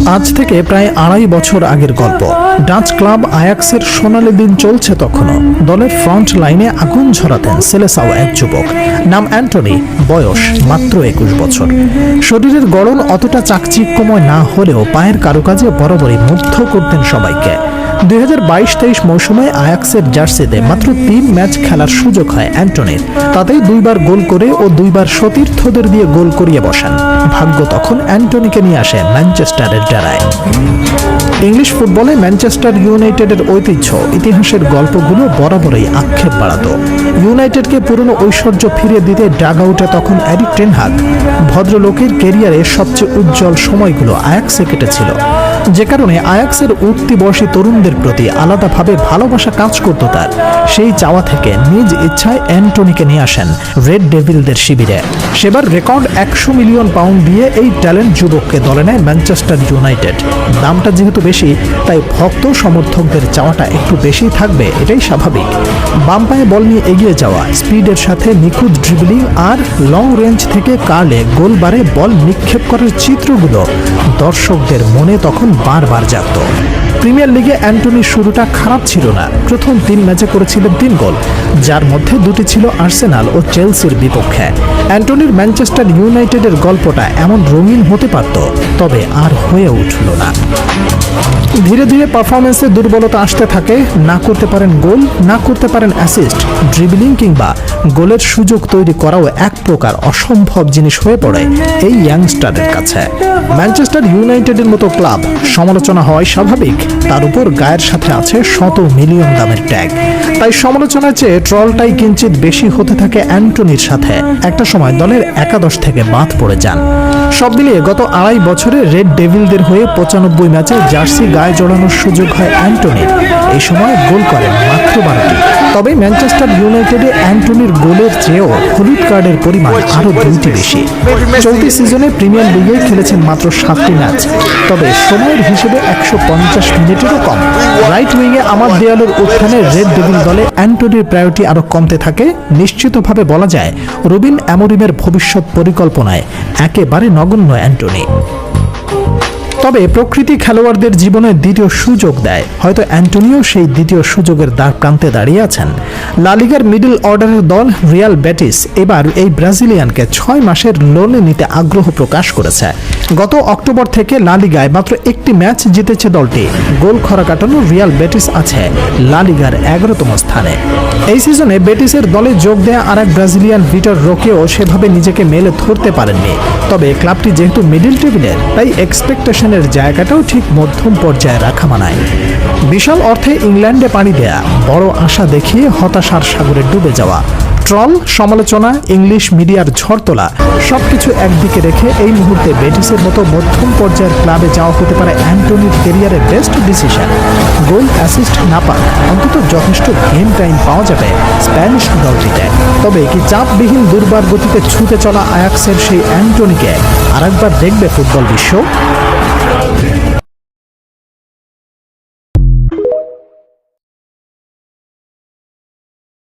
আজ থেকে প্রায় ২.৫ বছর আগের গল্প। ডাচ ক্লাব আয়াক্সের সোনালী দিন চলছে তখনও। দলের ফ্রন্ট লাইনে আগুন ঝরাতেন সেলেসাও এক যুবক, নাম অ্যান্টনি, বয়স মাত্র ২১ বছর। শরীরের গড়ন অতটা চাকচিক্যময় না হলেও পায়ের কারুকাজে বরাবরই মুগ্ধ করতেন সবাইকে। ২০২২-২৩ মৌসুমে আয়াক্সের জার্সিতে মাত্র ৩ ম্যাচ খেলার সুযোগ হয় অ্যান্টনির। তাতেই ২ বার গোল করে ও ২ বার সতীর্থদের দিয়ে গোল করিয়ে বসান। ভাগ্য তখন অ্যান্টনিকে নিয়ে আসে ম্যানচেস্টারের ডেরায়। ইংলিশ ফুটবলে ম্যানচেস্টার ইউনাইটেডের ঐতিহ্য, ইতিহাসের গল্পগুলো বরাবরই আক্ষেপ বাড়াতো। ইউনাইটেডকে পুরনো ঐশ্বর্য ফিরিয়ে দিতে ডাগ আউটে তখন এরিক টেন হাগ। ভদ্রলোকের ক্যারিয়ারের সবচেয়ে উজ্জ্বল সময়গুলো আয়াক্সে কেটেছিল, যে কারণে আয়াক্সের উঠতি বয়সী তরুণদের প্রতি আলাদাভাবে ভালোবাসা কাজ করত তার। সেই চাওয়া থেকে নিজ ইচ্ছায় অ্যান্টনিকে নিয়ে আসেন রেড ডেভিলদের শিবিরে। সেবার রেকর্ড ১০০ মিলিয়ন পাউন্ড দিয়ে এই ট্যালেন্ট যুবককে দলে নেয় ম্যানচেস্টার ইউনাইটেড। দামটা যেহেতু বেশি, তাই ভক্ত সমর্থকদের চাওয়াটা একটু বেশি থাকবে, এটাই স্বাভাবিক। বাম পায়ে বল নিয়ে এগিয়ে যাওয়া, স্পিডের সাথে নিখুঁত ড্রিবলিং আর লং রেঞ্জ থেকে কার্লে গোলবারে বল নিক্ষেপ করার চিত্রগুলো দর্শকদের মনে তখন বারবার জাগত। প্রিমিয়ার লিগে অ্যান্টনির শুরুটা খারাপ ছিল না। প্রথম ৩ ম্যাচে করেছিলেন ৩ গোল, যার মধ্যে ২টি ছিল আর্সেনাল ও চেলসির বিপক্ষে। অ্যান্টনির ম্যানচেস্টার ইউনাইটেডের গল্পটা এমন রঙিন হতে পারত, তবে আর হয়ে উঠল না। ধীরে ধীরে পারফরমেন্সে দুর্বলতা আসতে থাকে। না করতে পারেন গোল, না করতে পারেন অ্যাসিস্ট, ড্রিবলিং কিংবা গোলের সুযোগ তৈরি করাও এক প্রকার অসম্ভব জিনিস হয়ে পড়ে এই ইয়াংস্টারের কাছে। ম্যানচেস্টার ইউনাইটেডের মতো ক্লাব, সমালোচনা হয় স্বাভাবিক, তার উপর গায়ের সাথে আছে শত মিলিয়ন দামের ট্যাগ। তাই সমালোচনার চেয়ে ট্রলটাই কিঞ্চিত বেশি হতে থাকে অ্যান্টনির সাথে। একটা সময় দলের একাদশ থেকে বাদ পড়ে যান। সব মিলিয়ে গত ২.৫ বছরে রেড ডেভিলদের হয়ে ৯৫ ম্যাচে জার্সি গায়ে জড়ানোর সুযোগ হয় অ্যান্টনির। এই সময় গোল করেন মাত্র ১২টি। তবে ম্যানচেস্টার ইউনাইটেডে অ্যান্টনির গোলের চেয়েও হলুদ কার্ডের পরিমাণ আরও ২টি বেশি। চলতি সিজনে প্রিমিয়ার লিগে খেলেছেন মাত্র ৭টি ম্যাচ, তবে সময়ের হিসেবে ১৫০ মিনিটেরও কম। রাইট উইংয়ে আমার দেয়ালের উত্থানে রেড ডেভিল দলে অ্যান্টনির প্রায়োরিটি আরও কমতে থাকে। নিশ্চিতভাবে বলা যায় রুবেন অ্যামোরিমের ভবিষ্যৎ পরিকল্পনায় একেবারে নগণ্য অ্যান্টনি। তবে প্রকৃতি খেলোয়াড়দের জীবনে দ্বিতীয় সুযোগ দেয়। হয়তো অ্যান্টনিও সেই দ্বিতীয় সুযোগের দ্বার প্রান্তে দাঁড়িয়ে আছেন। লা লিগার মিডল অর্ডারের দল রিয়াল বেটিস এবার এই ব্রাজিলিয়ানকে ৬ মাসের লোনে নিতে আগ্রহ প্রকাশ করেছে। গত অক্টোবর থেকে লা লিগায় মাত্র একটি ম্যাচ জিতেছে দলটি। গোল খরা কাটানো রিয়াল বেটিস আছে লা লিগার ১১তম স্থানে। এই সিজনে বেটিসের দলে যোগ দেয়া আর এক ব্রাজিলিয়ান ভিটর রোকেও সেভাবে নিজেকে মেলে ধরতে পারেননি। তবে ক্লাবটি যেহেতু মিডল টেবিলের, তাই এক্সপেকটেশন জায়গাটাও ঠিক মধ্যম পর্যায়ে রাখা মানায়। বিশাল অর্থে ইংল্যান্ডে পাড়ি দেয়া, বড় আশা দেখিয়ে হতাশার সাগরে ডুবে যাওয়া, ট্রল, সমালোচনা, ইংলিশ মিডিয়ার ঝড় তোলা, সবকিছু একদিকে রেখে এই মুহূর্তে বেটিসের মতো মধ্যম পর্যায়ের ক্লাবে যাওয়া হতে পারে অ্যান্টনির ক্যারিয়ারের বেস্ট ডিসিশন। গোল অ্যাসিস্ট না পাক, অন্তত যথেষ্ট গেম টাইম পাওয়া যাবে স্প্যানিশ দলটিতে। তবে কি চাপবিহীন দুর্বার গতিতে ছুটে চলা আয়াক্সের সেই অ্যান্টনিকে আরেকবার দেখবে ফুটবল বিশ্ব?